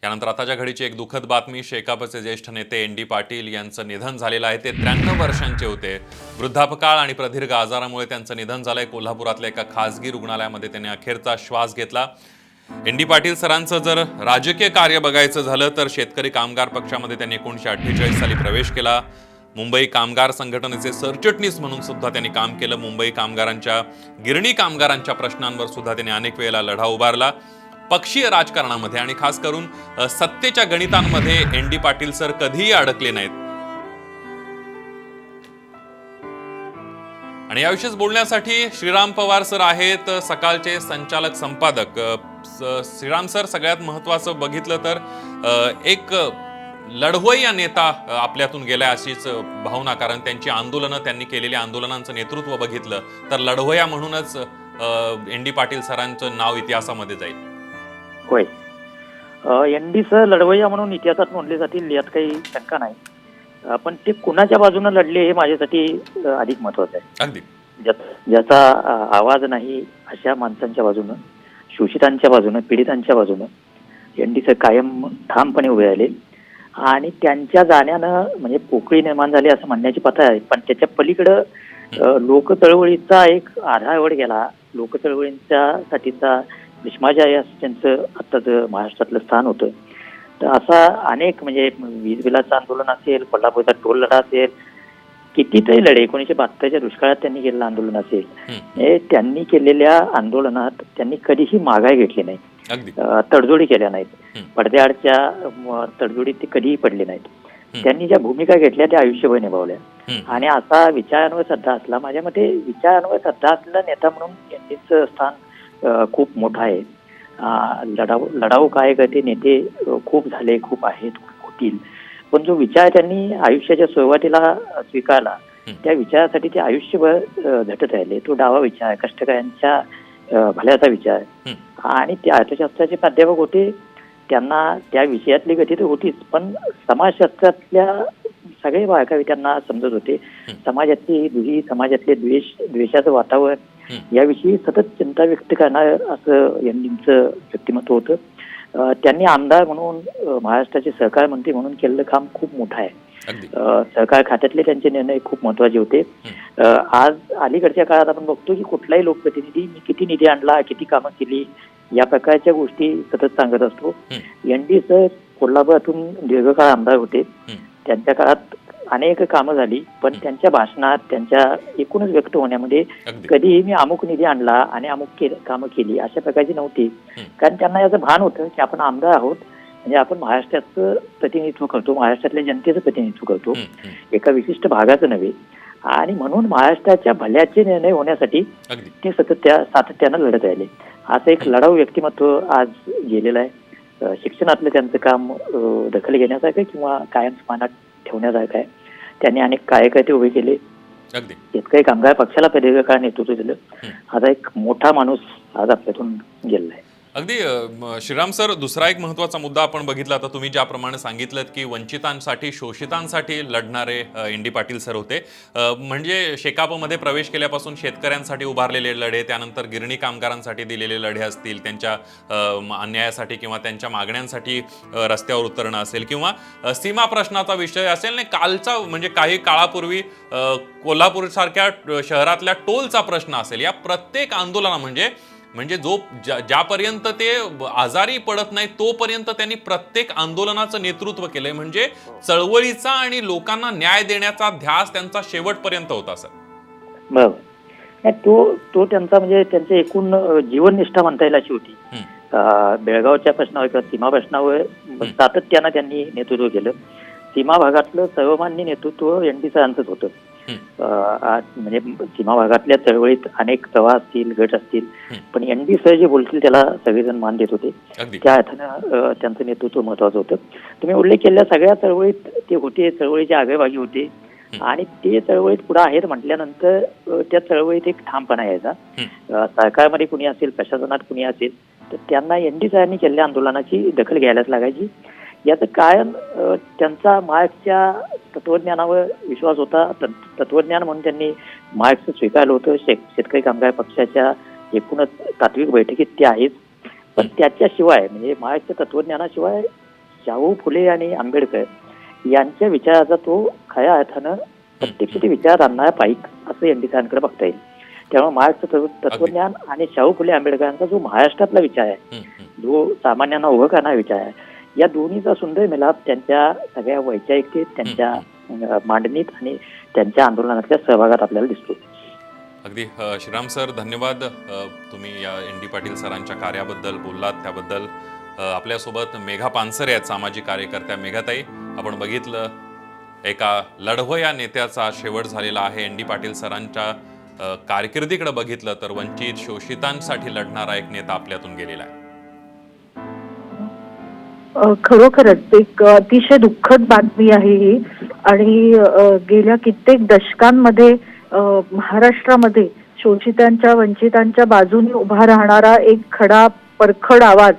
यानंतर आताच्या घडीची एक दुःखद बातमी, शेकापचे ज्येष्ठ नेते एन डी पाटील यांचं निधन झालेलं आहे. ते 93 वर्षांचे होते. वृद्धापकाळ आणि प्रदीर्घ आजारामुळे त्यांचं निधन झालंय. कोल्हापुरातल्या एका खासगी रुग्णालयामध्ये त्यांनी अखेरचा श्वास घेतला. एन डी पाटील सरांचं जर राजकीय कार्य बघायचं झालं तर शेतकरी कामगार पक्षामध्ये त्यांनी 1948 साली प्रवेश केला. मुंबई कामगार संघटनेचे सरचिटणीस म्हणून सुद्धा त्यांनी काम केलं. मुंबई कामगारांच्या, गिरणी कामगारांच्या प्रश्नांवर सुद्धा त्यांनी अनेक वेळेला लढा उभारला. पक्षीय राजकारणामध्ये आणि खास करून सत्तेच्या गणितांमध्ये एन डी पाटील सर कधीही अडकले नाहीत. आणि याविषयीच बोलण्यासाठी श्रीराम पवार सर आहेत, सकाळचे संचालक संपादक. श्रीराम सर, सगळ्यात महत्वाचं बघितलं तर एक लढवय्या नेता आपल्यातून गेलाय अशीच भावना, कारण त्यांची आंदोलनं, त्यांनी केलेल्या आंदोलनांचं नेतृत्व बघितलं तर लढवय्या म्हणूनच एन डी पाटील सरांचं नाव इतिहासामध्ये जाईल. होय, एन डी सर लढवय्या म्हणून इतिहासात नोंदले जातील यात काही शंका नाही. पण ते कुणाच्या बाजूने लढले हे माझ्यासाठी अधिक महत्वाचं आहे. अगदी ज्याचा आवाज नाही अशा माणसांच्या बाजूनं, शोषितांच्या बाजूनं, पीडितांच्या बाजूनं एन डी सर कायम ठामपणे उभे राहिले. आणि त्यांच्या जाण्यानं म्हणजे पोकळी निर्माण झाली असं म्हणण्याची पथा आहे. पण त्याच्या पलीकडं लोक चळवळीचा एक आधारवड गेला. लोक चळवळींच्या साठीचा भीष्माचार्य त्यांचं आत्ताचं महाराष्ट्रातलं स्थान होतं. तर असा अनेक म्हणजे वीज बिलाचं आंदोलन असेल, कोल्हापूरचा टोल लढा असेल, कितीतरी लढे 1972च्या दुष्काळात त्यांनी केलेलं आंदोलन असेल, हे त्यांनी केलेल्या आंदोलनात त्यांनी कधीही माघार घेतली नाही, तडजोडी केल्या नाहीत, पडद्याआडच्या तडजोडीत ते कधीही पडले नाहीत. त्यांनी ज्या भूमिका घेतल्या त्या आयुष्यभर निभावल्या. आणि असा विचारान्वय श्रद्धा असला, माझ्या मते विचारान्वय श्रद्धा असलेला नेता म्हणून यांचं स्थान खूप मोठं आहे. लढाऊ कार्यकर्ते नेते खूप झाले, खूप आहेत, होतील. पण जो विचार त्यांनी आयुष्याच्या सुरुवातीला स्वीकारला त्या विचारासाठी ते आयुष्यभर झटत राहिले. तो डावा विचार, कष्टकऱ्यांच्या भल्याचा विचार. आणि ते अर्थशास्त्राचे प्राध्यापक होते, त्यांना त्या विषयातली गती तर होतीच, पण समाजशास्त्रातल्या सगळे बारकावे त्यांना समजत होते. समाजातली दुही, समाजातले द्वेषाचं वातावरण याविषयी सतत चिंता व्यक्त करणार असं यांचं व्यक्तिमत्व होतं. त्यांनी आमदार म्हणून, महाराष्ट्राचे सहकार मंत्री म्हणून केलेलं काम खूप मोठं आहे. सहकार खात्यातले त्यांचे निर्णय खूप महत्वाचे होते. आज अलीकडच्या काळात आपण बघतो की कुठलाही लोकप्रतिनिधी मी किती निधी आणला, किती कामं केली, या प्रकारच्या गोष्टी सतत सांगत असतो. एन डी सर कोल्हापुरातून दीर्घकाळ आमदार होते. त्यांच्या काळात अनेक कामं झाली, पण त्यांच्या भाषणात, त्यांच्या एकूणच व्यक्त होण्यामध्ये कधीही मी अमुक निधी आणला आणि अमुक कामं केली अशा प्रकारची नव्हती. कारण त्यांना याचं भान होतं की आपण आमदार आहोत, म्हणजे आपण महाराष्ट्राचं प्रतिनिधित्व करतो, महाराष्ट्रातल्या जनतेचं प्रतिनिधित्व करतो, एका विशिष्ट भागाचं नव्हे. आणि म्हणून महाराष्ट्राच्या भल्याचे निर्णय होण्यासाठी ते सातत्यानं लढत राहिले. असं एक लढाऊ व्यक्तिमत्व आज गेलेलं आहे. शिक्षणातलं त्यांचं काम दखल घेण्यासारखं किंवा कायम स्मानात ठेवण्यासारखं आहे. त्यांनी अनेक कार्यकर्ते उभे केले, शेतकरी कामगार पक्षाला प्रदीर्घ काळ नेतृत्व दिलं. आता एक मोठा माणूस आज आपल्यातून गेलेला आहे. अगदी श्रीराम सर, दुसरा एक महत्वाचा मुद्दा आपण बघितला. आता तुम्ही ज्याप्रमाणे सांगितलं की वंचितांसाठी, शोषितांसाठी लढणारे एन डी पाटील सर होते. म्हणजे शेकापमध्ये प्रवेश केल्यापासून शेतकऱ्यांसाठी उभारलेले लढे, त्यानंतर गिरणी कामगारांसाठी दिलेले लढे असतील, त्यांच्या अन्यायासाठी किंवा त्यांच्या मागण्यांसाठी रस्त्यावर उतरणं असेल, किंवा सीमा प्रश्नाचा विषय असेल, नाही कालचा म्हणजे काही काळापूर्वी कोल्हापूर सारख्या शहरातल्या टोलचा प्रश्न असेल, या प्रत्येक आंदोलना म्हणजे ज्यापर्यंत ते आजारी पडत नाही तोपर्यंत त्यांनी प्रत्येक आंदोलनाचं नेतृत्व केलंय. म्हणजे चळवळीचा आणि लोकांना न्याय देण्याचा ध्यास त्यांचा शेवटपर्यंत होता सर. बरोबर, तो त्यांचा म्हणजे त्यांची एकूण जीवननिष्ठा म्हणता येईल अशी होती. बेळगावच्या प्रश्नावर किंवा सीमा प्रश्नावर सातत्यानं त्यांनी नेतृत्व केलं. सीमा भागातलं सर्वमान्य नेतृत्व एन डी सरांचंच होतं. म्हणजे सीमा भागातल्या चळवळीत अनेक प्रवाह असतील, गट असतील, पण एन डी सर जे बोलतील त्याला सगळेजण मान देत होते. त्या अर्थानं त्यांचं नेतृत्व महत्वाचं होतं. तुम्ही उल्लेख केलेल्या सगळ्या चळवळीत ते होते, चळवळीच्या आगेभागी होते. आणि ते चळवळीत पुढे आहेत म्हटल्यानंतर त्या चळवळीत एक ठामपणा यायचा. सरकारमध्ये कुणी असेल, प्रशासनात कुणी असेल, तर त्यांना एन डी सरांनी केलेल्या आंदोलनाची दखल घ्यायलाच लागायची. याचं कारण त्यांचा मार्क्सच्या तत्वज्ञानावर विश्वास होता. तत्वज्ञान म्हणून त्यांनी मार्क्स स्वीकारलं होतं. शेतकरी कामगार पक्षाच्या एकूणच तात्विक बैठकीत ते आहेच. पण त्याच्याशिवाय म्हणजे मार्क्सच्या तत्वज्ञानाशिवाय शाहू फुले आणि आंबेडकर यांच्या विचाराचा तो खऱ्या अर्थानं प्रत्यक्ष ते विचारात आणणारा पाईक असं एन डी साहेबांकडे बघता येईल. त्यामुळे महाराष्ट्र तत्वज्ञान आणि शाहू फुले आंबेडकरांचा जो महाराष्ट्रातला विचार आहे, जो सामान्यांना उभं करणारा विचार आहे, या दोन्हीचा सुंदर मिलाप त्यांच्या सगळ्या वैचारिकतेत, त्यांच्या मांडणीत आणि त्यांच्या आंदोलनातल्या सहभागात आपल्याला दिसतो. अगदी श्रीराम सर, धन्यवाद. तुम्ही या एन डी पाटील सरांच्या कार्याबद्दल बोललात, त्याबद्दल. आपल्यासोबत मेघा पानसरे आहेत, सामाजिक कार्यकर्त्या. मेघाताई, आपण बघितलं एका लढवं या नेत्याचा शेवट झालेला आहे. एन डी पाटील सरांच्या कारकिर्दीकडे बघितलं तर वंचित शोषितांसाठी लढणारा एक नेता आपल्यातून गेलेला आहे. खरोखरच एक अतिशय दुःखद बातमी आहे ही. आणि गेल्या कित्येक दशकांमध्ये महाराष्ट्रामध्ये शोषितांच्या वंचितांच्या बाजूने उभा राहणारा एक खडा परखड आवाज,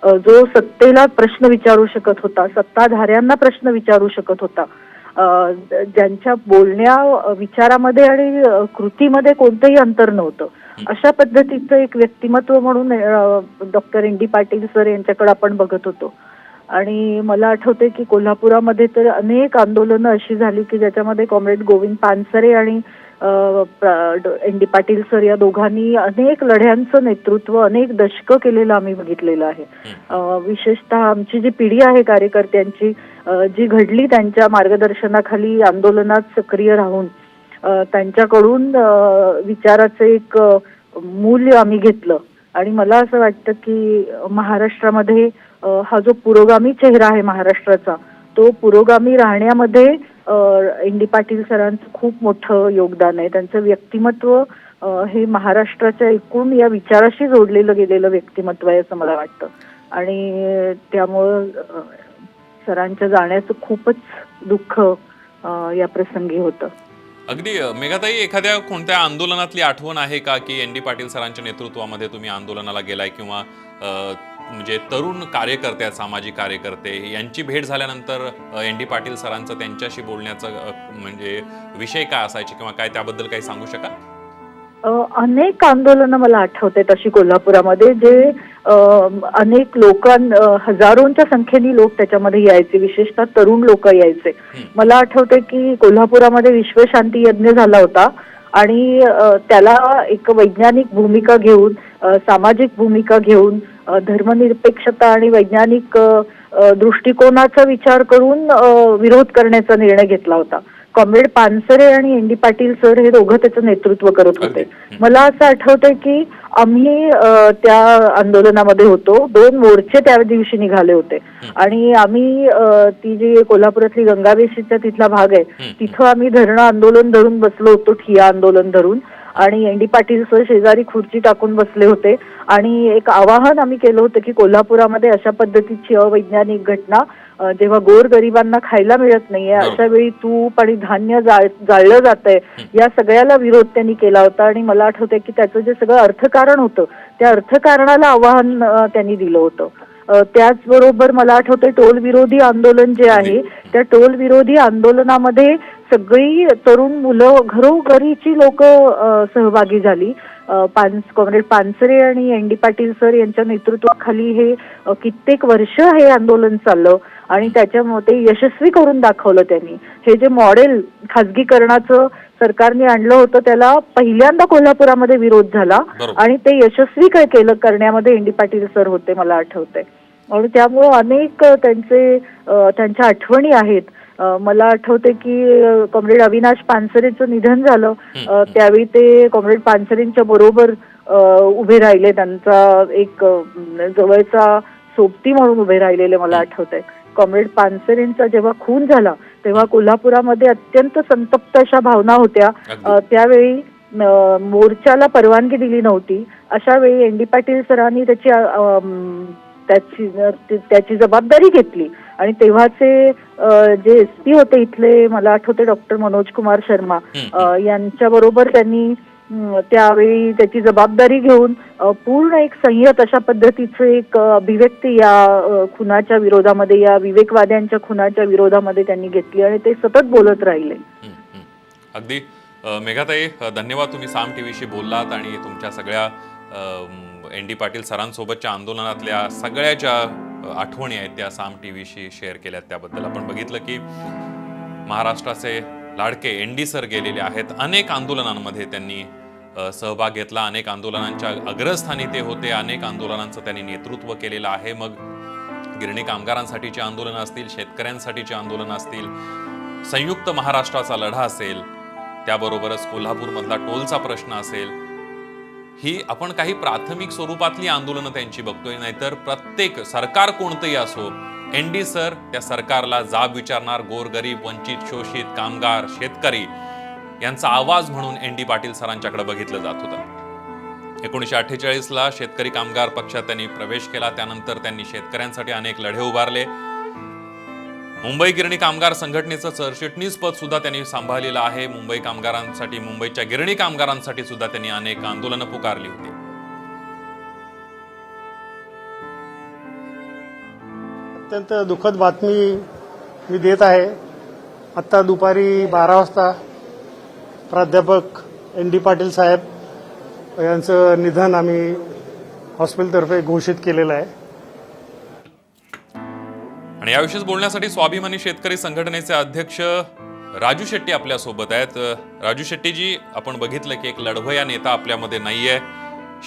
जो सत्तेला प्रश्न विचारू शकत होता, सत्ताधाऱ्यांना प्रश्न विचारू शकत होता, ज्यांच्या बोलण्या विचारामध्ये आणि कृतीमध्ये कोणतंही अंतर नव्हतं, अशा पद्धतीचं एक व्यक्तिमत्व म्हणून doctor N D Patil sir यांच्याकडे आपण बघत होतो. आणि मला आठवते की कोल्हापुरामध्ये तर अनेक आंदोलनं अशी झाली की ज्याच्यामध्ये कॉम्रेड गोविंद पानसरे आणि एन डी पाटील सर या दोघांनी अनेक लढ्यांचं नेतृत्व अनेक दशकं केलेलं आम्ही बघितलेलं आहे. विशेषतः आमची जी पिढी आहे कार्यकर्त्यांची, जी घडली त्यांच्या मार्गदर्शनाखाली आंदोलनात सक्रिय राहून, त्यांच्याकडून विचाराचं एक मूल्य आम्ही घेतलं. आणि मला असं वाटतं की महाराष्ट्रामध्ये हा जो पुरोगामी चेहरा आहे महाराष्ट्राचा, तो पुरोगामी राहण्यामध्ये एन डी पाटील सरांचं खूप मोठं योगदान आहे. त्यांचं व्यक्तिमत्व हे महाराष्ट्राच्या एकूण या विचाराशी जोडलेलं गेलेलं व्यक्तिमत्व आहे असं मला वाटतं. आणि त्यामुळं सरांच्या जाण्याचं खूपच दुःख या प्रसंगी होतं. अगदी मेघाताई, एखाद्या कोणत्या आंदोलनातली आठवण आहे का की एन डी पाटील सरांच्या नेतृत्वामध्ये तुम्ही आंदोलनाला गेलाय, किंवा म्हणजे तरुण कार्यकर्ते, सामाजिक कार्यकर्ते यांची भेट झाल्यानंतर एन डी पाटील सरांचं त्यांच्याशी बोलण्याचं म्हणजे विषय काय असायचे, किंवा काय त्याबद्दल काही सांगू शकाल? अनेक आंदोलनं मला आठवतात अशी कोल्हापुरामध्ये, जे अनेक हजारोंच्या संख्येने लोक त्याच्यामध्ये यायचे, विशेषतः तरुण लोक यायचे. मला आठवते की कोल्हापुरामध्ये विश्वशांती यज्ञ झाला होता आणि त्याला एक वैज्ञानिक भूमिका घेऊन, सामाजिक भूमिका घेऊन, धर्मनिरपेक्षता आणि वैज्ञानिक दृष्टिकोनाचा विचार करून विरोध करण्याचा निर्णय घेतला होता. कॉम्रेड पानसरे आणि एन डी पाटील सर हे दोघं त्याचं नेतृत्व करत होते. मला असं आठवतंय की आम्ही त्या आंदोलनामध्ये होतो. 2 मोर्चे त्या दिवशी निघाले होते आणि आम्ही ती जी कोल्हापुरातली गंगावेशीचा तिथला भाग आहे, तिथं आम्ही धरणं आंदोलन धरून बसलो होतो, ठिय्या आंदोलन धरून. आणि एन डी पाटील सर शेजारी खुर्ची टाकून बसले होते आणि एक आवाहन आम्ही केलं होतं की कोल्हापुरामध्ये अशा पद्धतीची अवैज्ञानिक घटना, जेव्हा गोरगरिबांना खायला मिळत नाहीये, अशा वेळी तूप आणि धान्य जाळलं जातंय, या सगळ्याला विरोध त्यांनी केला होता. आणि मला आठवतंय की त्याचं जे सगळं अर्थकारण होतं, त्या अर्थकारणाला आव्हान त्यांनी दिलं होतं. त्याचबरोबर मला आठवतंय टोल विरोधी आंदोलन जे आहे, त्या टोल विरोधी आंदोलनामध्ये सगळी तरुण मुलं, घरोघरीची लोक सहभागी झाली. कॉम्रेड पानसरे आणि एन डी पाटील सर यांच्या नेतृत्वाखाली हे कित्येक वर्ष हे आंदोलन चाललं आणि त्याच्यामध्ये यशस्वी करून दाखवलं त्यांनी. हे जे मॉडेल खाजगीकरणाचं सरकारने आणलं होतं, त्याला पहिल्यांदा कोल्हापुरामध्ये विरोध झाला आणि ते यशस्वी केलं करण्यामध्ये एन डी पाटील सर होते, मला आठवतंय. आणि त्यामुळे अनेक त्यांच्या आठवणी आहेत. मला आठवते की कॉम्रेड अविनाश पानसरेचं निधन झालं, त्यावेळी ते कॉम्रेड पानसरेंच्या बरोबर उभे राहिले, त्यांचा एक जवळचा सोबती म्हणून उभे राहिलेले मला आठवतंय. कॉम्रेड पानसरेंचा जेव्हा खून झाला तेव्हा कोल्हापुरामध्ये अत्यंत संतप्त अशा भावना होत्या. त्यावेळी मोर्चाला परवानगी दिली नव्हती. अशा वेळी एन डी पाटील सरांनी त्याची जबाबदारी घेतली आणि तेव्हाचे जे एसपी होते इथले, मला आठवते डॉक्टर मनोज कुमार शर्मा, यांच्या बरोबर त्यांनी त्यावेळी त्याची जबाबदारी घेऊन पूर्ण एक संयत अशा पद्धतीचं एक अभिव्यक्ती या खुनाच्या विरोधामध्ये, या विवेकवाद्यांच्या खुनाच्या विरोधामध्ये त्यांनी घेतली आणि ते सतत बोलत राहिले. अगदी मेघाताई, धन्यवाद. तुम्ही साम टीव्हीशी बोललात आणि तुमच्या सगळ्या एन डी पाटील सरांसोबतच्या आंदोलनातल्या सगळ्या ज्या आठवणी आहेत त्या साम टीव्हीशी शेअर केल्यात. त्याबद्दल आपण बघितलं की महाराष्ट्राचे लाडके एनडी सर गेलेले आहेत. अनेक आंदोलनांमध्ये त्यांनी सहभाग घेतला, अनेक आंदोलनांच्या अग्रस्थानी ते होते, अनेक आंदोलनांचं त्यांनी नेतृत्व केलेलं आहे. मग गिरणी कामगारांसाठीची आंदोलनं असतील, शेतकऱ्यांसाठीची आंदोलनं असतील, संयुक्त महाराष्ट्राचा लढा असेल, त्याबरोबरच कोल्हापूरमधला टोलचा प्रश्न असेल, ही आपण काही प्राथमिक स्वरूपातली आंदोलनं त्यांची बघतोय. नाहीतर प्रत्येक सरकार कोणतंही असो, एनडी सर त्या सरकारला जाब विचारणार, गोरगरीब, वंचित, शोषित, कामगार, शेतकरी यांचा आवाज म्हणून एनडी पाटील सरांच्याकडे बघितलं जात होतं. 1948ला शेतकरी कामगार पक्षात त्यांनी प्रवेश केला. त्यानंतर त्यांनी शेतकऱ्यांसाठी अनेक लढे उभारले. मुंबई गिरणी कामगार संघटनेचं सरचिटणीस पद सुद्धा त्यांनी सांभाळलेलं आहे. मुंबई कामगारांसाठी, मुंबईच्या गिरणी कामगारांसाठी सुद्धा त्यांनी अनेक आंदोलनं पुकारली होती. अत्यंत दुःखद बातमी मी देत आहे. आत्ता दुपारी 12 वाजता प्राध्यापक एन.डी. पाटील साहेब यांचं निधन आम्ही हॉस्पिटलतर्फे घोषित केलेलं आहे. आणि याविषयीच बोलण्यासाठी स्वाभिमानी शेतकरी संघटनेचे अध्यक्ष राजू शेट्टी आपल्यासोबत आहेत. राजू शेट्टीजी, आपण बघितलं की एक लढवय्या नेता आपल्यामध्ये नाहीये.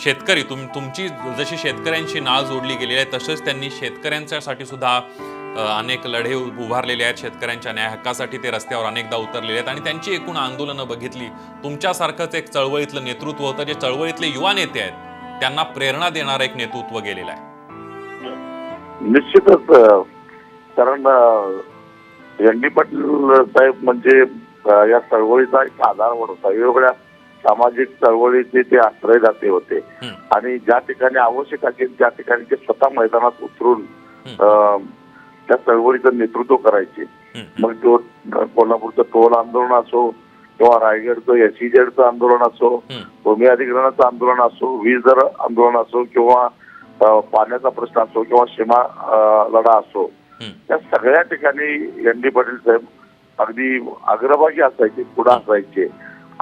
शेतकरी तुमची जशी शेतकऱ्यांशी नाळ जोडली गेलेली आहे, तसंच त्यांनी शेतकऱ्यांच्यासाठी सुद्धा अनेक लढे उभारलेले आहेत. शेतकऱ्यांच्या न्याय हक्कासाठी ते रस्त्यावर अनेकदा उतरलेले आहेत आणि त्यांची एकूण आंदोलनं बघितली. तुमच्यासारखंच एक चळवळीतलं नेतृत्व होतं, जे चळवळीतले युवा नेते आहेत त्यांना प्रेरणा देणारं एक नेतृत्व गेलेलं आहे. निश्चितच, कारण एन.डी. पाटील साहेब म्हणजे या चळवळीचा एक आधारवड होता. वेगवेगळ्या सामाजिक चळवळीचे ते आश्रयदाते होते आणि ज्या ठिकाणी आवश्यक असेल त्या ठिकाणी ते स्वतः मैदानात उतरून त्या चळवळीचं नेतृत्व करायचे. मग तो कोल्हापूरचं टोल आंदोलन असो किंवा रायगडचं एसईजेडचं आंदोलन असो, भूमी अधिग्रहणाचं आंदोलन असो, वीज दर आंदोलन असो किंवा पाण्याचा प्रश्न असो किंवा सीमा लढा असो, त्या सगळ्या ठिकाणी एन.डी. पाटील साहेब अगदी अग्रभागी असायचे, पुढे असायचे.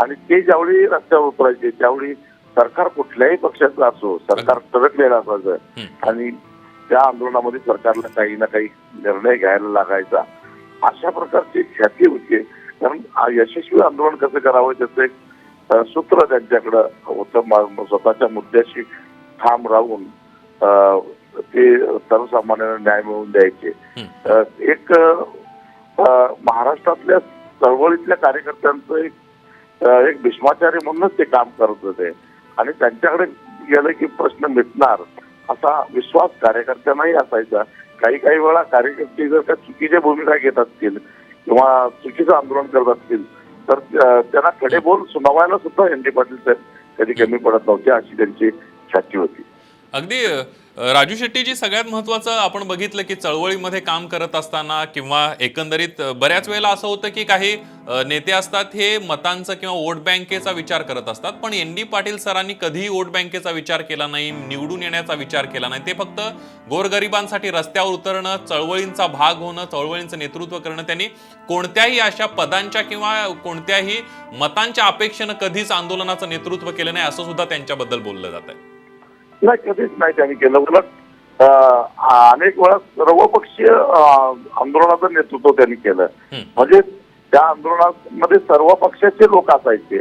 आणि ते ज्यावेळी रस्त्यावर उतरायचे त्यावेळी सरकार कुठल्याही पक्षाचं असो, सरकार सरकलेलं असायचं आणि त्या आंदोलनामध्ये सरकारला काही ना काही निर्णय घ्यायला लागायचा. अशा प्रकारची ख्याती होती. कारण यशस्वी आंदोलन कसं करावं त्याचं एक सूत्र त्यांच्याकडं होतं. स्वतःच्या मुद्द्याशी ठाम राहून ते सर्वसामान्यांना न्याय मिळवून द्यायचे. एक महाराष्ट्रातल्या चळवळीतल्या कार्यकर्त्यांचं एक भीष्माचार्य म्हणूनच ते काम करत होते आणि त्यांच्याकडे गेलं की प्रश्न मिटणार असा विश्वास कार्यकर्त्यांनाही असायचा. काही वेळा कार्यकर्ते जर का चुकीच्या भूमिका घेत असतील किंवा चुकीचं आंदोलन करत असतील तर त्यांना खडे बोल सुनावायला सुद्धा एन.डी. पाटील साहेब कधी कमी पडत नव्हते, अशी त्यांची ख्याती होती. अगदी राजू शेट्टीजी, सगळ्यात महत्वाचं आपण बघितलं की चळवळीमध्ये काम करत असताना किंवा एकंदरीत बऱ्याच वेळेला असं होतं की काही नेते असतात हे मतांचा किंवा वोट बँकेचा विचार करत असतात, पण एन.डी. पाटील सरांनी कधीही वोट बँकेचा विचार केला नाही, निवडून येण्याचा विचार केला नाही. ते फक्त गोरगरिबांसाठी रस्त्यावर उतरणं, चळवळींचा भाग होणं, चळवळींचं नेतृत्व करणं, त्यांनी कोणत्याही अशा पदांच्या किंवा कोणत्याही मतांच्या अपेक्षेनं कधीच आंदोलनाचं नेतृत्व केलं नाही, असं सुद्धा त्यांच्याबद्दल बोललं जात आहे. नाही, कधीच नाही त्यांनी केलं. उलट अनेक वेळा सर्वपक्षीय आंदोलनाचं नेतृत्व त्यांनी केलं. म्हणजे त्या आंदोलनामध्ये सर्व पक्षाचे लोक असायचे,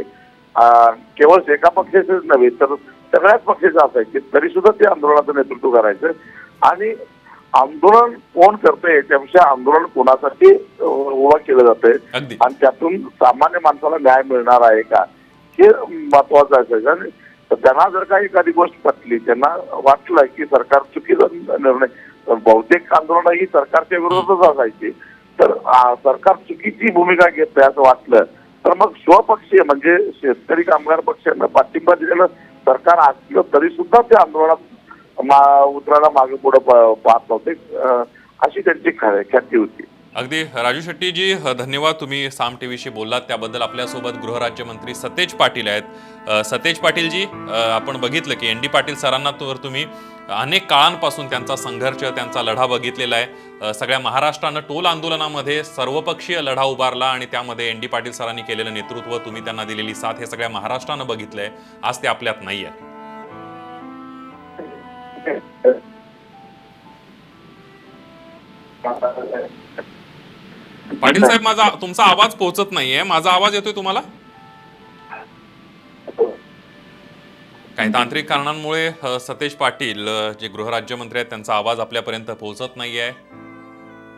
केवळ एका पक्षाचेच नव्हे तर सगळ्याच पक्षाचे असायचे, तरी सुद्धा ते आंदोलनाचं नेतृत्व करायचं. आणि आंदोलन कोण करतंय त्यापेक्षा आंदोलन कोणासाठी उभा केलं जातंय आणि त्यातून सामान्य माणसाला न्याय मिळणार आहे का हे महत्वाचं असायचं. आणि त्यांना जर काही एखादी गोष्ट पटली, त्यांना वाटलं की सरकार चुकीचा निर्णय, बहुतेक आंदोलन ही सरकारच्या विरोधातच असायची, तर सरकार चुकीची भूमिका घेत आहे असं वाटलं तर मग स्वपक्षीय म्हणजे शेतकरी कामगार पक्षांना पाठिंबा दिलेलं सरकार असलं तरी सुद्धा ते आंदोलनात उतरायला मागे पुढे पाहत नव्हते, अशी त्यांची ख्याती होती. अगदी राजू शेट्टीजी, धन्यवाद. तुम्ही साम टीव्हीशी बोललात त्याबद्दल. आपल्यासोबत गृहराज्यमंत्री सतेज पाटील आहेत. सतेज पाटीलजी, आपण बघितलं की एन.डी. पाटील सरांना तुम्ही अनेक काळांपासून त्यांचा संघर्ष, त्यांचा लढा बघितलेला आहे. सगळ्या महाराष्ट्रानं टोल आंदोलनामध्ये सर्वपक्षीय लढा उभारला आणि त्यामध्ये एन.डी. पाटील सरांनी केलेलं नेतृत्व, तुम्ही त्यांना दिलेली साथ, हे सगळ्या महाराष्ट्रानं बघितलंय. आज ते आपल्यात नाहीये. पाटील साहेब, तुमचा आवाज पोहोचत नाहीये. माझा आवाज येतोय तुम्हाला? काही तांत्रिक कारणांमुळे सतेज पाटील जे गृहराज्यमंत्री आहेत त्यांचा आवाज आपल्यापर्यंत पोहोचत नाहीये.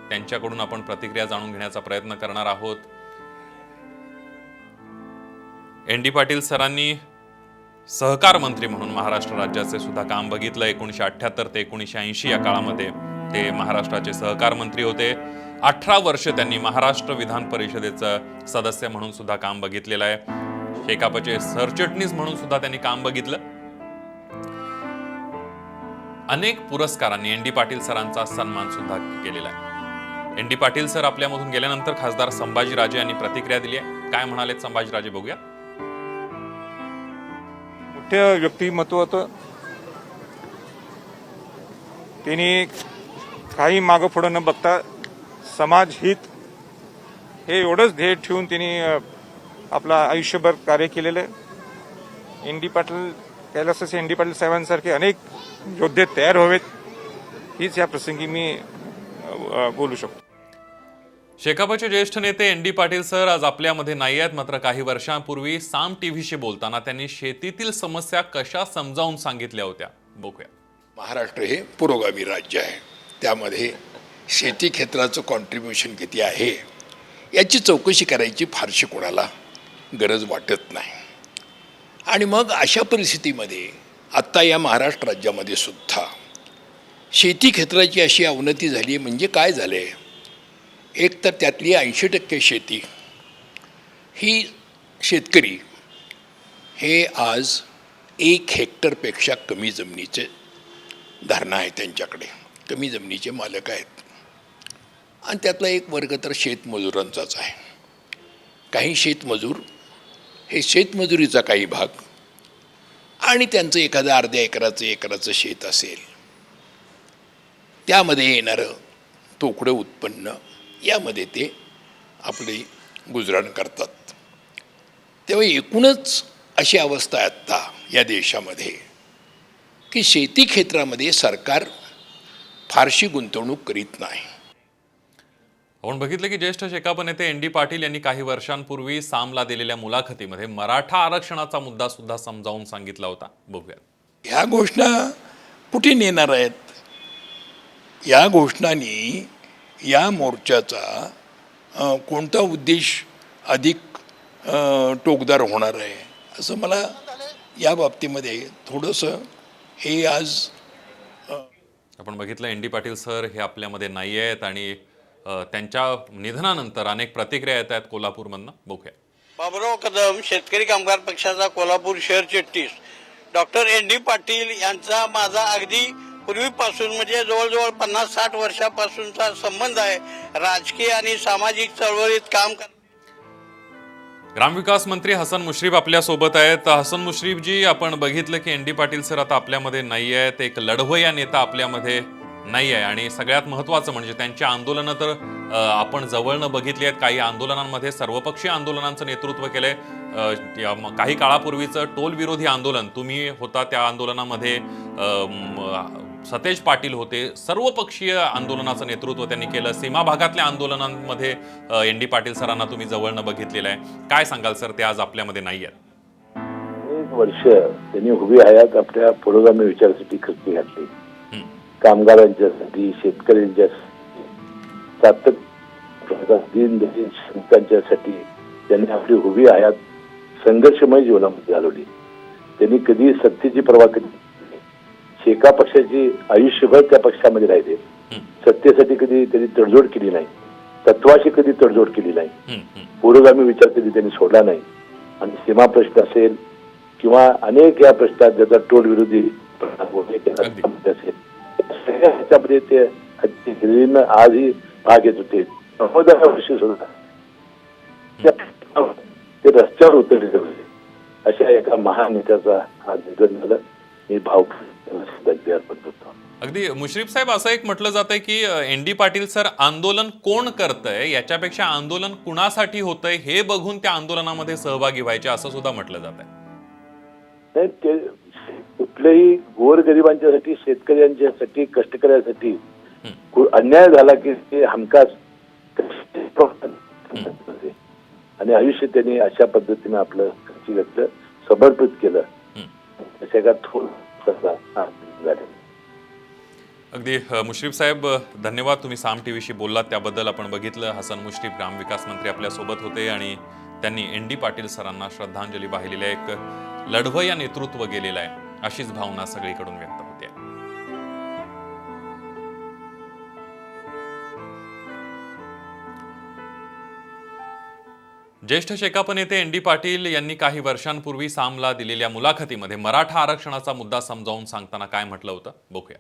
त्यांच्याकडून आपण प्रतिक्रिया जाणून घेण्याचा प्रयत्न करणार आहोत. एन.डी. पाटील सरांनी सहकार मंत्री म्हणून महाराष्ट्र राज्याचे सुद्धा काम बघितलं. 1978 ते 1980 या काळामध्ये ते महाराष्ट्राचे सहकार मंत्री होते. 18 वर्ष त्यांनी महाराष्ट्र विधान परिषदेचं सदस्य म्हणून सुद्धा काम बघितलेलं आहे. शेकापचे सरचिटणीस म्हणून सुद्धा त्यांनी काम बघितलं. अनेक पुरस्कारांनी एन.डी. पाटील सरांचा सन्मान सुद्धा केलेला आहे. एन.डी. पाटील सर आपल्यामधून गेल्यानंतर खासदार संभाजीराजे यांनी प्रतिक्रिया दिली आहे. काय म्हणालेत संभाजीराजे बघूया. मोठ्या व्यक्तिमत्व होतं. त्यांनी काही मागं पुढं न बघता समाज हित हे एवढंच ध्येय ठेवून त्यांनी आपलं आयुष्यभर कार्य केलेलं आहे. एन.डी. पाटील कैलासाचे एन.डी. पाटील साहेबांसारखे अनेक योद्धे तयार व्हावेत हीच या प्रसंगी मी बोलू शकतो. शेकापचे ज्येष्ठ नेते एन.डी. पाटील सर आज आपल्यामध्ये नाही आहेत. मात्र काही वर्षांपूर्वी साम टीव्हीशी बोलताना त्यांनी शेतीतील समस्या कशा समजावून सांगितल्या होत्या. बघूया. महाराष्ट्र हे पुरोगामी राज्य आहे. त्यामध्ये शेती क्षेत्राचं कॉन्ट्रीब्युशन किती आहे याची चौकशी करायची फारशी कोणाला गरज वाटत नाही. आणि मग अशा परिस्थितीमध्ये आत्ता या महाराष्ट्र राज्यामध्ये सुद्धा शेती क्षेत्राची अशी अवनती झाली. म्हणजे काय झालं आहे, एक तर त्यातली 80% शेती ही शेतकरी हे आज 1 हेक्टरपेक्षा कमी जमिनीचे धारणा आहे त्यांच्याकडे, कमी जमिनीचे मालक आहेत. आणि त्यातला एक वर्ग तर शेतमजुरांचाच आहे. काही शेतमजूर हे शेतमजुरीचा काही भाग आणि त्यांचं एखादं अर्ध्या एकराचं शेत असेल त्यामध्ये येणारं तोकडं उत्पन्न यामध्ये ते आपली गुजराण करतात. तेव्हा एकूणच अशी अवस्था आहे आत्ता या देशामध्ये की शेती क्षेत्रामध्ये सरकार फारशी गुंतवणूक करीत नाही. आपण बघितलं की ज्येष्ठ शेकाप नेते एन.डी. पाटील यांनी काही वर्षांपूर्वी सामला दिलेल्या मुलाखतीमध्ये मराठा आरक्षणाचा मुद्दा सुद्धा समजावून सांगितला होता. बघूया. ह्या घोषणा कुठे नेणार आहेत? या घोषणांनी या मोर्चाचा कोणता उद्देश अधिक टोकदार होणार आहे असं मला या बाबतीमध्ये थोडंसं हे आज आपण बघितलं एन.डी. पाटील सर हे आपल्यामध्ये नाही आहेत आणि त्यांच्या निधनानंतर अनेक प्रतिक्रिया येत आहेत कोल्हापूरमधनं. बघूया. बाबुराव कदम शेतकरी कामगार पक्षाचा कोल्हापूर शहर चिटणीस, डॉक्टर एन.डी. पाटील यांचा माझा अगदी पूर्वीपासून म्हणजे जवळजवळ 50-60 वर्षापासूनचा संबंध आहे. राजकीय आणि सामाजिक चळवळीत काम कर. ग्रामविकास मंत्री हसन मुश्रीफ आपल्यासोबत आहेत. हसन मुश्रीफजी, आपण बघितलं की एन.डी. पाटील सर आता आपल्यामध्ये नाही आहेत. एक लढवय्या नेता आपल्यामध्ये नाही आहे आणि सगळ्यात महत्त्वाचं म्हणजे त्यांची आंदोलनं तर आपण जवळनं बघितली आहेत. काही आंदोलनांमध्ये सर्वपक्षीय आंदोलनांचं नेतृत्व केलंय. काही काळापूर्वीचं टोल विरोधी आंदोलन तुम्ही होता, त्या आंदोलनामध्ये सतेज पाटील होते. सर्वपक्षीय आंदोलनाचं नेतृत्व त्यांनी केलं. सीमा भागातल्या आंदोलनांमध्ये एन.डी. पाटील सरांना तुम्ही जवळनं बघितलेलं आहे. काय सांगाल सर, ते आज आपल्यामध्ये नाही आहेत? अनेक वर्ष त्यांनी उभी हयात आपल्या पुरोगामी विचारासाठी खर्च घातली. कामगारांच्यासाठी, शेतकऱ्यांच्यासाठी, सातत्य दीनदलित श्रमिकांच्यासाठी त्यांनी आपली उभी हयात संघर्षमय जीवनामध्ये घालवली. त्यांनी कधी सत्तेची पर्वा केली. शेका पक्षाची आयुष्यभर त्या पक्षामध्ये राहिले. सत्तेसाठी कधी त्यांनी तडजोड केली नाही. तत्वाशी कधी तडजोड केली नाही. पुरोगामी विचार कधी त्यांनी सोडला नाही. आणि सीमा प्रश्न असेल किंवा अनेक या प्रश्नात ज्याचा टोल विरोधी असेल ह्याच्यामध्ये ते हिरवीनं आजही भाग घेत होते. 90 वर्ष सुद्धा ते रस्त्यावर उतरलेले होते. अशा एका महान नेत्याचा आज निधन झालं. मी भावपूर्ण अर्पण करतो. अगदी मुश्रीफ साहेब, असं एक म्हटलं जातंय की एन.डी. पाटील सर आंदोलन कोण करतंय याच्यापेक्षा आंदोलन कुणासाठी होतंय हे बघून त्या आंदोलनामध्ये सहभागी व्हायचे असं सुद्धा म्हटलं जात आहे. ते कुठल्याही गोरगरिबांच्यासाठी, शेतकऱ्यांच्यासाठी, कष्टकऱ्यांसाठी अन्याय झाला की ते हमखास आणि आयुष्य त्यांनी अशा पद्धतीने आपलं घेतलं, समर्पित केलं. त्याच्या अगदी मुश्रीफ साहेब, धन्यवाद. तुम्ही साम टीव्हीशी बोललात त्याबद्दल. आपण बघितलं हसन मुश्रीफ ग्रामविकास मंत्री आपल्या सोबत होते आणि त्यांनी ND पाटील सरांना श्रद्धांजली वाहिलेली आहे. एक लढवय्या नेतृत्व गेलेलं आहे अशीच भावना सगळीकडून व्यक्त होते. ज्येष्ठ शेकाप नेते ND पाटील यांनी काही वर्षांपूर्वी सामला दिलेल्या मुलाखतीमध्ये मराठा आरक्षणाचा मुद्दा समजावून सांगताना काय म्हटलं होतं बघूया.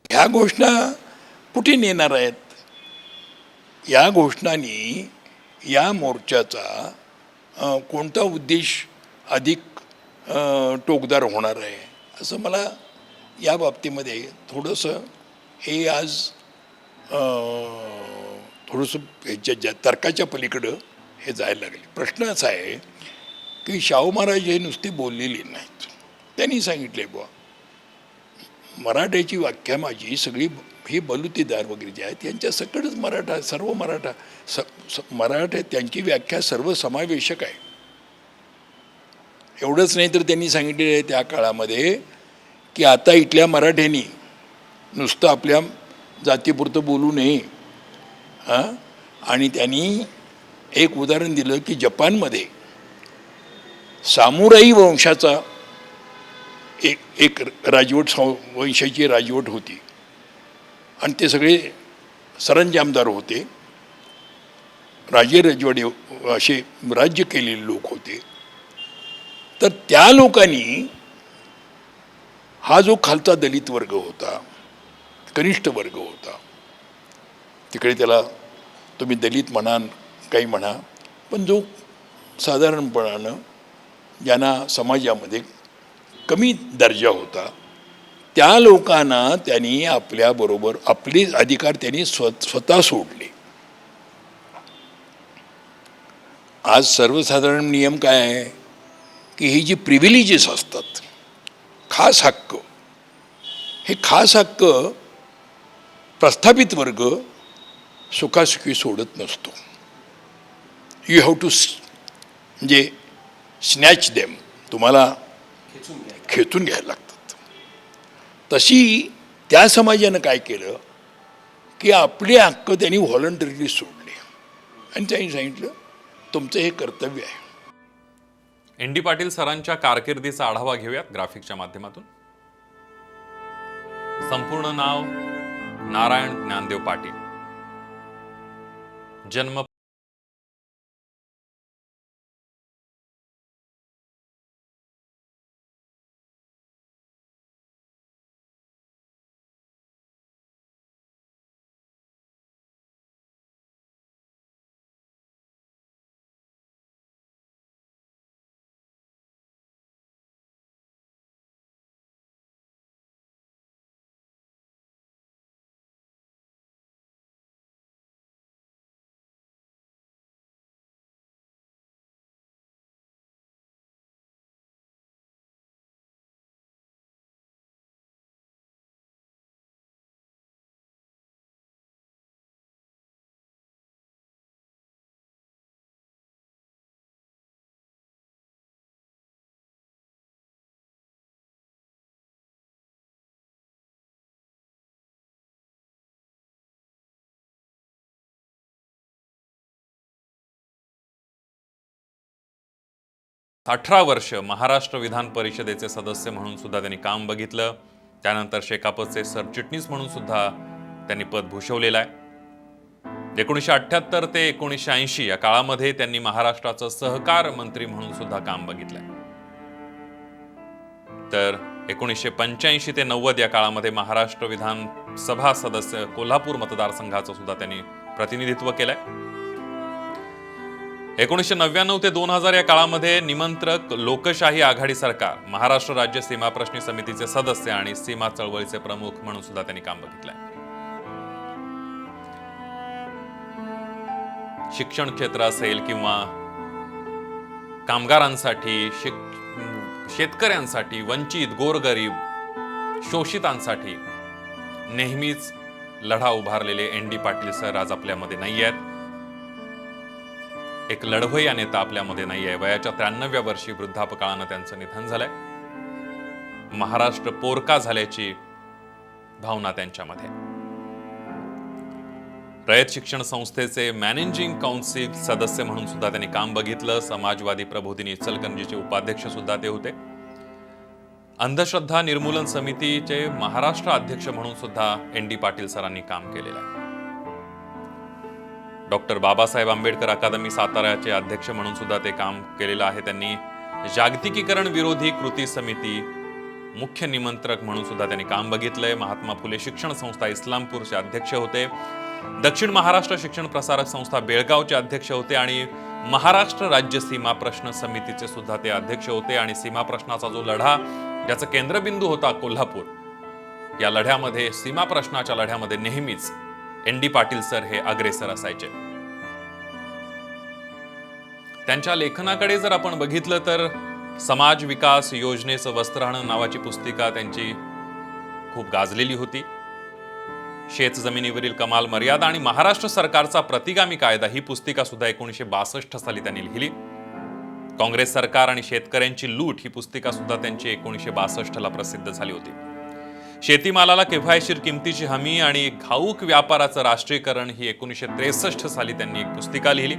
ह्या घोषणा कुठे नेणार आहेत? या घोषणांनी या मोर्चाचा कोणता उद्देश अधिक टोकदार होणार आहे असं मला या बाबतीमध्ये थोडंसं हे आज थोडंसं ह्याच्या तर्काच्या पलीकडं हे जायला लागले. प्रश्न असा आहे की शाहू महाराज हे नुसते बोललेले नाहीत. त्यांनी सांगितले बुवा मराठ्याची व्याख्या माझी सगळी ही बलुतेदार वगैरे जे आहेत यांच्या सकटच मराठा, सर्व मराठा मराठा त्यांची व्याख्या सर्वसमावेशक आहे. एवढंच नाही तर त्यांनी सांगितलेलं आहे त्या काळामध्ये की आता इथल्या मराठ्यांनी नुसतं आपल्या जातीपुरतं बोलू नये. आणि त्यांनी एक उदाहरण दिलं की जपानमध्ये सामुराई वंशाचा एक राजवट वंशाची राजवट होती आणि ते सगळे सरंजामदार होते, राजे रजवाडे असे राज्य केलेले लोक होते. तर त्या लोकांनी हा जो खालचा दलित वर्ग होता, कनिष्ठ वर्ग होता, तिकडे त्याला तुम्ही दलित म्हणा काही म्हणा, पण जो साधारणपणानं ज्यांना समाजामध्ये कमी दर्जा होता त्या लोकांना त्यांनी आपल्याबरोबर आपले अधिकार त्यांनी स्वतः सोडले. आज सर्वसाधारण नियम काय आहे की ही जी प्रिव्हिलेजेस असतात, खास हक्क, हे खास हक्क प्रस्थापित वर्ग सुखासुखी सोडत नसतो. यू हॅव टू म्हणजे स्नॅच देम, तुम्हाला खेचून घ्यायला लागतात. तशी त्या समाजानं काय केलं की आपले हक्क त्यांनी व्हॉलंटरीली सोडले आणि त्यांनी सांगितलं तुमचं हे कर्तव्य आहे. ND पाटील सरांच्या कारकिर्दीचा आढावा घेऊयात ग्राफिकच्या माध्यमातून. संपूर्ण नाव नारायण ज्ञानदेव पाटील. जन्म अठरा वर्ष महाराष्ट्र विधान परिषदेचे सदस्य म्हणून सुद्धा त्यांनी काम बघितलं. त्यानंतर शेकापचे सरचिटणीस म्हणून सुद्धा त्यांनी पद भूषवलेलं आहे. 1978 ते 1980 या काळामध्ये त्यांनी महाराष्ट्राचं सहकार मंत्री म्हणून सुद्धा काम बघितलंय. तर 1985 ते 90 या काळामध्ये महाराष्ट्र विधानसभा सदस्य कोल्हापूर मतदारसंघाचं सुद्धा त्यांनी प्रतिनिधित्व केलंय. 1999 ते 2000 या काळामध्ये निमंत्रक लोकशाही आघाडी सरकार महाराष्ट्र राज्य सीमा प्रश्नी समितीचे सदस्य आणि सीमा चळवळीचे प्रमुख म्हणून सुद्धा त्यांनी काम बघितलंय. शिक्षण क्षेत्र असेल किंवा कामगारांसाठी, शेतकऱ्यांसाठी, वंचित, गोरगरीब, शोषितांसाठी नेहमीच लढा उभारलेले एन.डी. पाटील सर आज आपल्यामध्ये नाही आहेत. एक लढवय्या नेता आपल्यामध्ये नाही आहे. वयाच्या 93व्या वर्षी वृद्धापकाळानं त्यांचं निधन झालंय. महाराष्ट्र पोरका झाल्याची भावना त्यांच्यामध्ये. रयत शिक्षण संस्थेचे मॅनेजिंग काउन्सिल सदस्य म्हणून सुद्धा त्यांनी काम बघितलं. समाजवादी प्रबोधिनी इचलकरंजीचे उपाध्यक्ष सुद्धा ते होते. अंधश्रद्धा निर्मूलन समितीचे महाराष्ट्र अध्यक्ष म्हणून सुद्धा एन.डी. पाटील सरांनी काम केलेलं आहे. डॉक्टर बाबासाहेब आंबेडकर अकादमी साताऱ्याचे अध्यक्ष म्हणून सुद्धा ते काम केलेलं आहे. त्यांनी जागतिकीकरण विरोधी कृती समिती मुख्य निमंत्रक म्हणून सुद्धा त्यांनी काम बघितलंय. महात्मा फुले शिक्षण संस्था इस्लामपूरचे अध्यक्ष होते. दक्षिण महाराष्ट्र शिक्षण प्रसारक संस्था बेळगावचे अध्यक्ष होते आणि महाराष्ट्र राज्य सीमा प्रश्न समितीचे सुद्धा ते अध्यक्ष होते. आणि सीमा प्रश्नाचा जो लढा ज्याचा केंद्रबिंदू होता कोल्हापूर, या लढ्यामध्ये सीमा प्रश्नाच्या लढ्यामध्ये नेहमीच एन.डी. पाटील सर हे अग्रेसर असायचे. त्यांच्या लेखनाकडे जर आपण बघितलं तर समाज विकास योजनेचं वस्त्रहरण नावाची पुस्तिका त्यांची खूप गाजलेली होती. शेत जमिनीवरील कमाल मर्यादा आणि महाराष्ट्र सरकारचा प्रतिगामी कायदा ही पुस्तिका सुद्धा 1962 साली त्यांनी लिहिली. काँग्रेस सरकार आणि शेतकऱ्यांची लूट ही पुस्तिका सुद्धा त्यांची 1962 ला प्रसिद्ध झाली होती. शेतीमालाला किफायतशीर किमतीची हमी आणि घाऊक व्यापाराचं राष्ट्रीयकरण ही 1963 साली त्यांनी एक पुस्तिका लिहिली.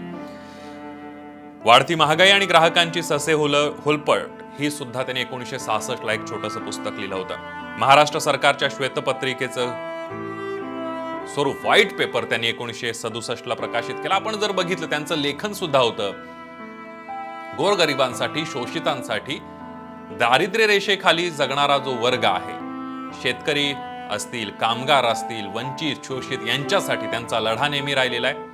वाढती महागाई आणि ग्राहकांची ससे होलपट ही सुद्धा त्यांनी 1966 ला एक छोटंसं पुस्तक लिहिलं होतं. महाराष्ट्र सरकारच्या श्वेतपत्रिकेचं स्वरूप व्हाईट पेपर त्यांनी 1967 ला प्रकाशित केला. आपण जर बघितलं त्यांचं लेखन सुद्धा होतं गोरगरिबांसाठी, शोषितांसाठी, दारिद्र्य रेषेखाली जगणारा जो वर्ग आहे, शेतकरी असतील, कामगार असतील, वंचित, शोषित यांच्यासाठी त्यांचा लढा नेहमी राहिलेला आहे.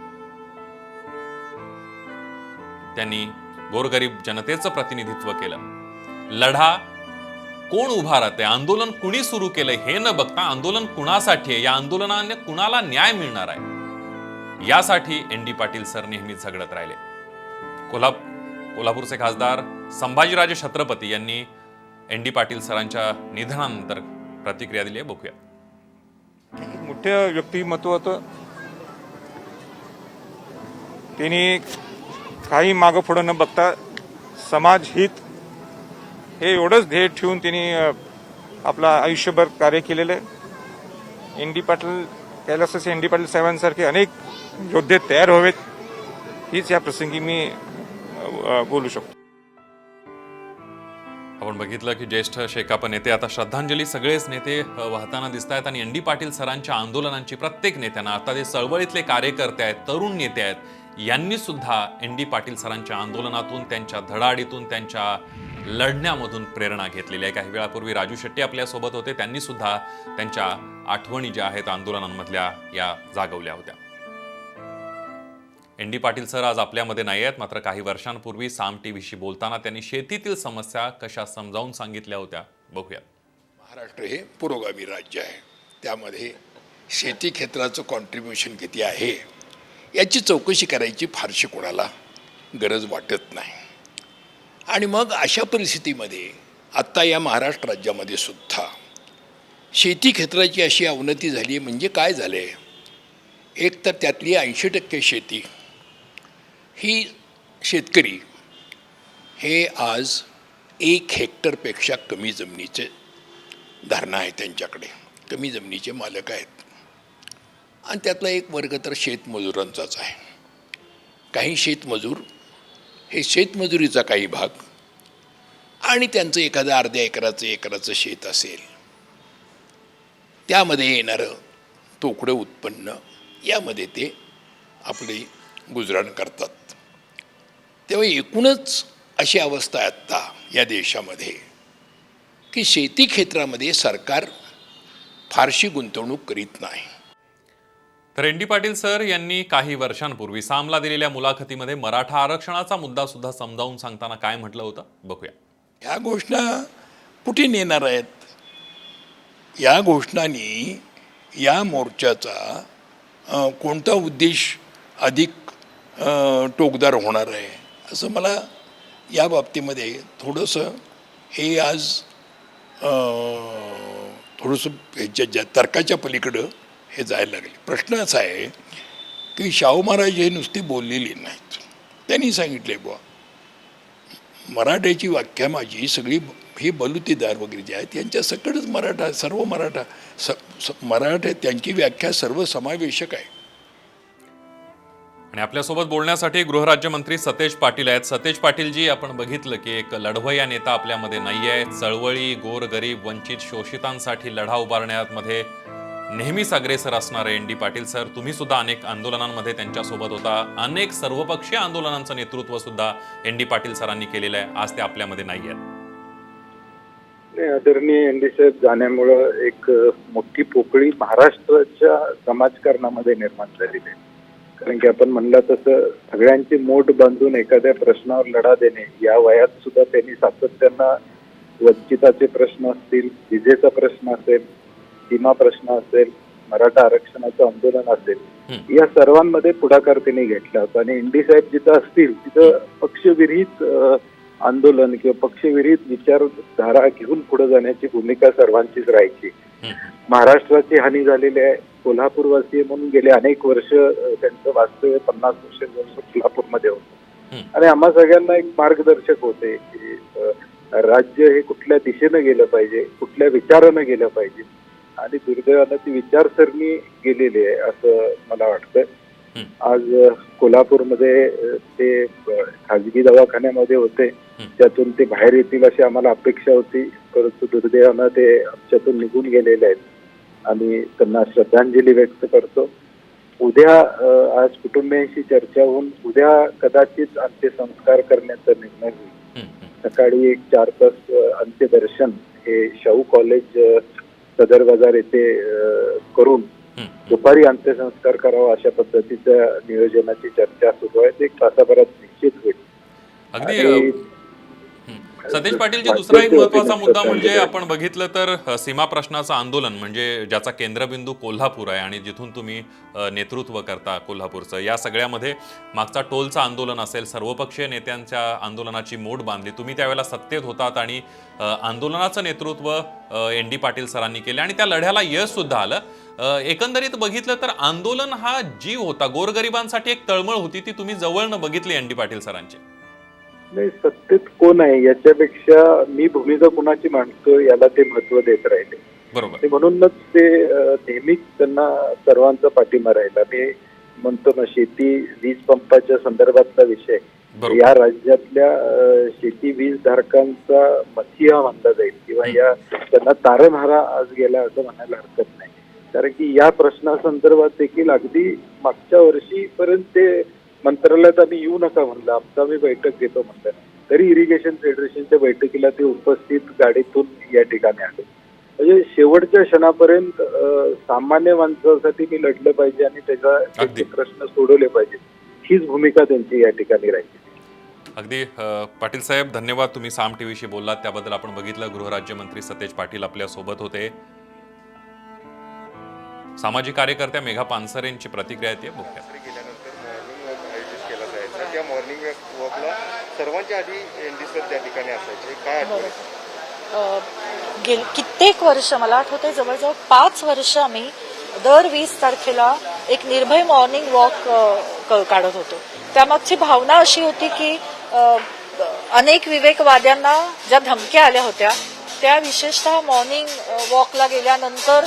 त्यांनी गोरगरीब जनतेचं प्रतिनिधित्व केलं. लढा कोण उभा राहते, आंदोलन कुणी सुरू केलंय हे न बघता आंदोलन कुणासाठी आहे, या आंदोलनाने कुणाला न्याय मिळणार आहे, यासाठी एन.डी. पाटील सर नेहमी झगडत राहिले. कोल्हापूरचे खासदार संभाजीराजे छत्रपती यांनी एन.डी. पाटील सरांच्या निधनानंतर प्रतिक्रिया दिली आहे. बघूया. मोठं व्यक्तिमत्व होतं. त्यांनी काही मागं पुढं न बघता समाज हित हे एवढंच ध्येय ठेवून त्यांनी आपलं आयुष्यभर कार्य केलेलं आहे. एन.डी. पाटील कैलासाचे एन.डी. पाटील साहेबांसारखे अनेक योद्धे तयार व्हावेत हीच या प्रसंगी मी बोलू शकतो. आपण बघितलं की ज्येष्ठ शेकाप नेते आता श्रद्धांजली सगळेच नेते वाहताना दिसत आहेत आणि एन.डी. पाटील सरांच्या आंदोलनांची प्रत्येक नेत्यांना, आता ते चळवळीतले कार्यकर्ते आहेत, तरुण नेते आहेत, यांनी सुद्धा एन.डी. पाटील सरांच्या आंदोलनातून, त्यांच्या धडाडीतून, त्यांच्या लढण्यामधून प्रेरणा घेतलेली आहे. काही वेळापूर्वी राजू शेट्टी आपल्यासोबत होते. त्यांनी सुद्धा त्यांच्या आठवणी ज्या आहेत आंदोलनांमधल्या या जागवल्या होत्या. एन.डी. पाटील सर आज आपल्यामध्ये नाही आहेत, मात्र काही वर्षांपूर्वी साम टीव्हीशी बोलताना त्यांनी शेतीतील समस्या कशा समजावून सांगितल्या होत्या. बघूया. महाराष्ट्र हे पुरोगामी राज्य आहे. त्यामध्ये शेती क्षेत्राचं कॉन्ट्रीब्युशन किती आहे याची चौकशी करायची फारशी कोणाला गरज वाटत नाही. आणि मग अशा परिस्थितीमध्ये आत्ता या महाराष्ट्र राज्यामध्ये सुद्धा शेती क्षेत्राची अशी अवनती झाली. म्हणजे काय झालं आहे, एक तर त्यातली 80% शेती ही शेतकरी हे आज 1 हेक्टरपेक्षा कमी जमिनीचे धारणा आहे त्यांच्याकडे, कमी जमिनीचे मालक आहेत. आणि त्यातला एक वर्ग तर शेतमजुरांचाच आहे. काही शेतमजूर हे शेतमजुरीचा काही भाग आणि त्यांचं एखादं अर्ध्या एकराचं शेत असेल, त्यामध्ये येणारं तोकडं उत्पन्न, यामध्ये ते आपली गुजराण करतात. तेव्हा एकूणच अशी अवस्था आहे आत्ता या देशामध्ये की शेती क्षेत्रामध्ये सरकार फारशी गुंतवणूक करीत नाही. तर एन.डी. पाटील सर यांनी काही वर्षांपूर्वी सामला दिलेल्या मुलाखतीमध्ये मराठा आरक्षणाचा मुद्दा सुद्धा समजावून सांगताना काय म्हटलं होतं, बघूया. ह्या घोषणा कुठे नेणार आहेत? या घोषणांनी या मोर्चाचा कोणता उद्देश अधिक टोकदार होणार आहे असं मला या बाबतीमध्ये थोडंसं हे आज थोडंसं ह्याच्या तर्काच्या पलीकडं हे जायला लागले. प्रश्न असा आहे की शाहू महाराज हे नुसती बोललेली नाहीत. त्यांनी सांगितले बुवा मराठ्याची व्याख्या माझी सगळी ही बलुतेदार वगैरे जे आहेत यांच्या सकटच मराठा सर्व मराठा त्यांची व्याख्या सर्वसमावेशक आहे. आणि आपल्यासोबत बोलण्यासाठी गृहराज्यमंत्री सतेज पाटील आहेत. सतेज पाटीलजी, आपण बघितलं की एक लढवय्या नेता आपल्यामध्ये नाही आहे. चळवळी, गोरगरीब, वंचित, शोषितांसाठी लढा उभारण्यामध्ये नेहमीच अग्रेसर असणारे एन डी पाटील सर, तुम्ही सुद्धा अनेक आंदोलनांमध्ये त्यांच्यासोबत होता. अनेक सर्वपक्षीय आंदोलनांचं नेतृत्व सुद्धा एन डी पाटील सरांनी केलेलं आहे. आज ते आपल्यामध्ये नाही आहेत. आदरणीय एन डी साहेब जाण्यामुळं एक मोठी पोकळी महाराष्ट्राच्या समाजकारणामध्ये निर्माण झालेली आहे. कारण की आपण म्हणलं तसं सगळ्यांची मोठ बांधून एखाद्या प्रश्नावर लढा देणे, या वयात सुद्धा त्यांनी सातत्यानं वंचिताचे प्रश्न असतील, विजेचा प्रश्न असेल, सीमा प्रश्न असेल, मराठा आरक्षणाचं आंदोलन असेल, या सर्वांमध्ये पुढाकार त्यांनी घेतला होता. आणि एन डी साहेब जिथं असतील तिथं पक्षविरहित आंदोलन किंवा पक्षविरहित विचारधारा घेऊन पुढे जाण्याची भूमिका सर्वांचीच राहायची. महाराष्ट्राची हानी झालेली आहे. कोल्हापूरवासी म्हणून गेले अनेक वर्ष त्यांचं वास्तव्य 50 वर्ष कोल्हापूरमध्ये होतं आणि आम्हा सगळ्यांना एक मार्गदर्शक होते की राज्य हे कुठल्या दिशेनं गेलं पाहिजे, कुठल्या विचारानं गेलं पाहिजे. आणि दुर्दैवानं ती विचारसरणी गेलेली आहे असं मला वाटतं. आज कोल्हापूरमध्ये ते खाजगी दवाखान्यामध्ये होते, त्यातून ते बाहेर येतील अशी आम्हाला अपेक्षा होती, परंतु दुर्दैवानं ते आमच्यातून निघून गेलेले आहेत आणि त्यांना श्रद्धांजली व्यक्त करतो. उद्या आज कुटुंबियांशी चर्चा होऊन उद्या कदाचित अंत्यसंस्कार करण्याचा निर्णय होईल. सकाळी एक 4 तास अंत्यदर्शन हे शाहू कॉलेज सदर बाजार येथे करून दुपारी अंत्यसंस्कार करावा अशा पद्धतीच्या नियोजनाची चर्चा सुरू आहे. एक तासाभरात निश्चित होईल. अगदी सतेज पाटीलजी, दुसरा एक महत्वाचा मुद्दा म्हणजे आपण बघितलं तर सीमा प्रश्नाचं आंदोलन, म्हणजे ज्याचा केंद्रबिंदू कोल्हापूर आहे आणि जिथून तुम्ही नेतृत्व करता कोल्हापूरचं, या सगळ्यामध्ये मागचा टोलचं आंदोलन असेल, सर्वपक्षीय नेत्यांच्या आंदोलनाची मोड बांधली. तुम्ही त्यावेळेला सत्तेत होतात आणि आंदोलनाचं नेतृत्व एन डी पाटील सरांनी केलं आणि त्या लढ्याला यश सुद्धा आलं. एकंदरीत बघितलं तर आंदोलन हा जीव होता, गोरगरिबांसाठी एक तळमळ होती, ती तुम्ही जवळनं बघितली एन डी पाटील सरांची. नाही, सत्तेत कोण आहे याच्यापेक्षा मी भूमिका कुणाची मांडतो याला ते महत्व देत राहिले. बरोबर. म्हणूनच ते नेहमीच त्यांना सर्वांचा पाठिंबा राहिला. मी म्हणतो ना, शेती वीज पंपाच्या संदर्भातला विषय या राज्यातल्या शेती वीज धारकांचा मसिहा मानला जाईल किंवा या त्यांना तारणहारा आज गेला असं म्हणायला हरकत नाही. कारण की या प्रश्नासंदर्भात देखील अगदी मागच्या वर्षीपर्यंत ते मंत्रालयात आम्ही येऊ नका म्हणलं, आमचा मी बैठक घेतो म्हणलं, तरी इरिगेशन फेडरेशनच्या बैठकीला ते उपस्थित गाडीतून या ठिकाणी आले. म्हणजे शेवटच्या क्षणापर्यंत सामान्य माणसासाठी मी लढलं पाहिजे आणि त्याचे प्रश्न सोडवले पाहिजे, हीच भूमिका त्यांची या ठिकाणी राहिली. अगदी पाटील साहेब, धन्यवाद. तुम्ही साम टीव्हीशी बोललात त्याबद्दल. आपण बघितलं गृहराज्यमंत्री सतेज पाटील आपल्या सोबत होते. सामाजिक कार्यकर्त्या मेघा पानसरेंची प्रतिक्रिया येते बघूया. त्या मॉर्निंग वॉकला सर्वांच्या आधी एनडी सर त्या ठिकाणी असायचे. काय कित्येक वर्ष, मला आठवते जवळजवळ 5 वर्ष आम्ही दर 20 तारखेला एक निर्भय मॉर्निंग वॉक काढत होतो. त्यामागची भावना अशी होती की अनेक विवेकवाद्यांना ज्या धमक्या आल्या होत्या त्या विशेषतः मॉर्निंग वॉकला गेल्यानंतर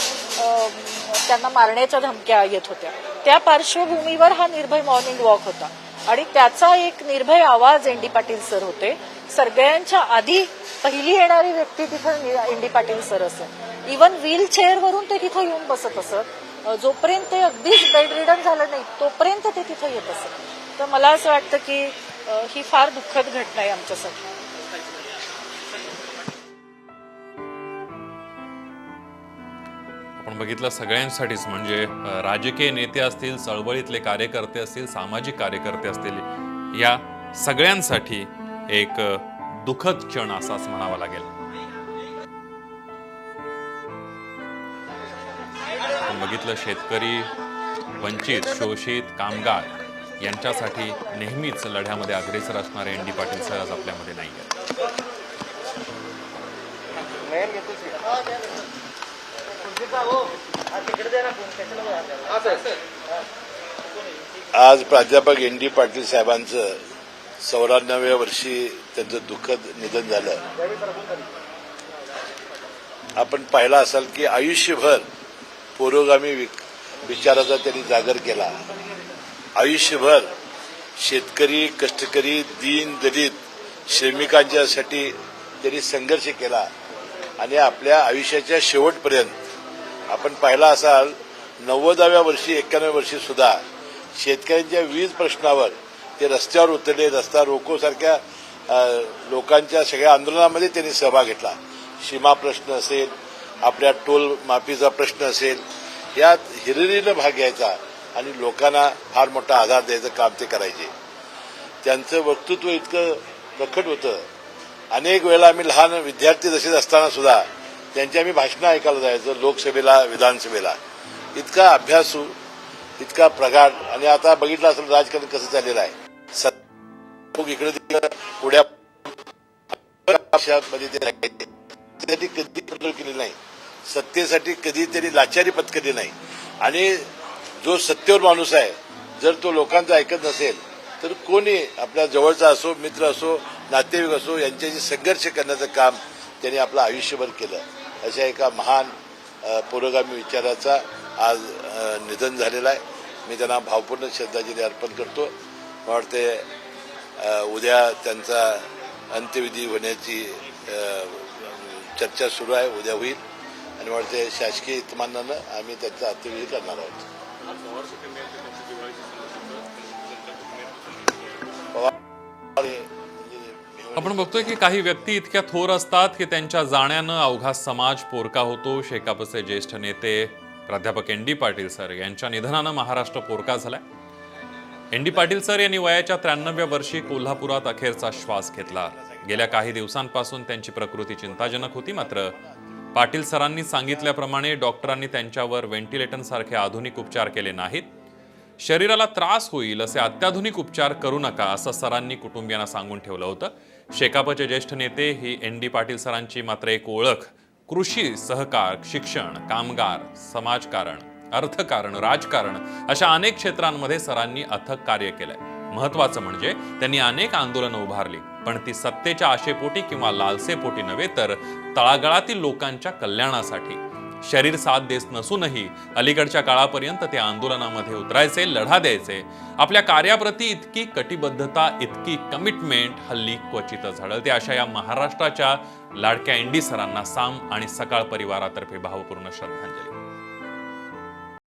त्यांना मारण्याच्या धमक्या येत होत्या. त्या पार्श्वभूमीवर हा निर्भय मॉर्निंग वॉक होता आणि त्याचा एक निर्भय आवाज एन डी पाटील सर होते. सगळ्यांच्या आधी पहिली येणारी व्यक्ती तिथं एन डी पाटील सर असेल. इव्हन व्हीलचेअरवरून ते तिथं येऊन बसत असत. जोपर्यंत ते अगदीच बेड रिडन झालं नाही तोपर्यंत ते तिथं येत असत. तर मला असं वाटतं की ही फार दुःखद घटना आहे आमच्यासाठी. आपण बघितलं सगळ्यांसाठीच, म्हणजे राजकीय नेते असतील, चळवळीतले कार्यकर्ते असतील, सामाजिक कार्यकर्ते असतील, या सगळ्यांसाठी एक दुःखद क्षण असाच म्हणावा लागेल. आपण बघितलं शेतकरी, वंचित, शोषित, कामगार यांच्यासाठी नेहमीच लढ्यामध्ये अग्रेसर असणारे एन डी पाटील सर आज आपल्यामध्ये नाही आहेत. आज प्राध्यापक एन डी पाटील साहेबांचं 94व्या वर्षी त्यांचं दुःखद निधन झालं. आपण पाहिला असाल की आयुष्यभर पुरोगामी विचाराचा त्यांनी जागर केला. आयुष्यभर शेतकरी, कष्टकरी, दीन दलित, श्रमिकांच्यासाठी त्यांनी संघर्ष केला आणि आपल्या आयुष्याच्या शेवटपर्यंत आपण पाहिला असाल 90व्या वर्षी 91व्या वर्षी सुद्धा शेतकऱ्यांच्या विविध प्रश्नावर ते रस्त्यावर उतरले. रस्ता रोको सारख्या लोकांच्या सगळ्या आंदोलनामध्ये त्यांनी सहभाग घेतला. सीमा प्रश्न असेल, आपल्या टोल माफीचा प्रश्न असेल, यात हिरिरीनं भाग घ्यायचा आणि लोकांना फार मोठा आधार द्यायचं काम ते करायचे. त्यांचं वक्तृत्व इतकं प्रखट होतं. अनेक वेळेला आम्ही लहान विद्यार्थी जसे असताना सुद्धा त्यांची आम्ही भाषणं ऐकायला जायचो लोकसभेला, विधानसभेला. इतका अभ्यासू, इतका प्रगाढ. आणि आता बघितलं असेल राजकारण कसं चाललेलं आहे. इकडे तिकडे पुढ्या मध्ये ते त्यासाठी कधी बदल केली नाही, सत्तेसाठी कधी त्यांनी लाचारी पत्करली नाही. आणि जो सत्तेवर माणूस आहे जर तो लोकांचं ऐकत नसेल तर कोणी आपल्या जवळचा असो, मित्र असो, नातेवाईक असो, यांच्याशी संघर्ष करण्याचं काम त्यांनी आपलं आयुष्यभर केलं. अशा एका महान पुरोगामी विचाराचा आज निधन झालेलं आहे. मी त्यांना भावपूर्ण श्रद्धांजली अर्पण करतो. मला वाटते उद्या त्यांचा अंत्यविधी होण्याची चर्चा सुरू आहे, उद्या होईल. आणि मला वाटते शासकीय इतमानानं आम्ही त्यांचा अंत्यविधी करणार आहोत. आपण बघतोय की काही व्यक्ती इतक्या थोर असतात की त्यांच्या जाण्यानं अवघा समाज पोरका होतो. शेकापचे ज्येष्ठ नेते प्राध्यापक एन डी पाटील सर यांच्या निधनानं महाराष्ट्र पोरका झालाय. एन डी पाटील सर यांनी वयाच्या 93व्या वर्षी कोल्हापुरात अखेरचा श्वास घेतला. गेल्या काही दिवसांपासून त्यांची प्रकृती चिंताजनक होती. मात्र पाटील सरांनी सांगितल्याप्रमाणे डॉक्टरांनी त्यांच्यावर व्हेंटिलेटरसारखे आधुनिक उपचार केले नाहीत. शरीराला त्रास होईल असे अत्याधुनिक उपचार करू नका असं सरांनी कुटुंबियांना सांगून ठेवलं होतं. शेकापचे ज्येष्ठ नेते ही एन डी पाटील सरांची मात्र एक ओळख. कृषी, सहकार, शिक्षण, कामगार, समाजकारण, अर्थकारण, राजकारण अशा अनेक क्षेत्रांमध्ये सरांनी अथक कार्य केलंय. महत्वाचं म्हणजे त्यांनी अनेक आंदोलनं उभारली, पण ती सत्तेच्या आशेपोटी किंवा लालसेपोटी नव्हे तर तळागाळातील लोकांच्या कल्याणासाठी. शरीर साथ देत नसूनही अलीकडच्या काळापर्यंत ते आंदोलनामध्ये उतरायचे, लढा द्यायचे. आपल्या कार्याप्रती इतकी कटिबद्धता, इतकी कमिटमेंट हल्ली क्वचितच आढळते. अशा या महाराष्ट्राच्या लाडक्या एन डी सरांना साम आणि सकाळ परिवारातर्फे भावपूर्ण श्रद्धांजली.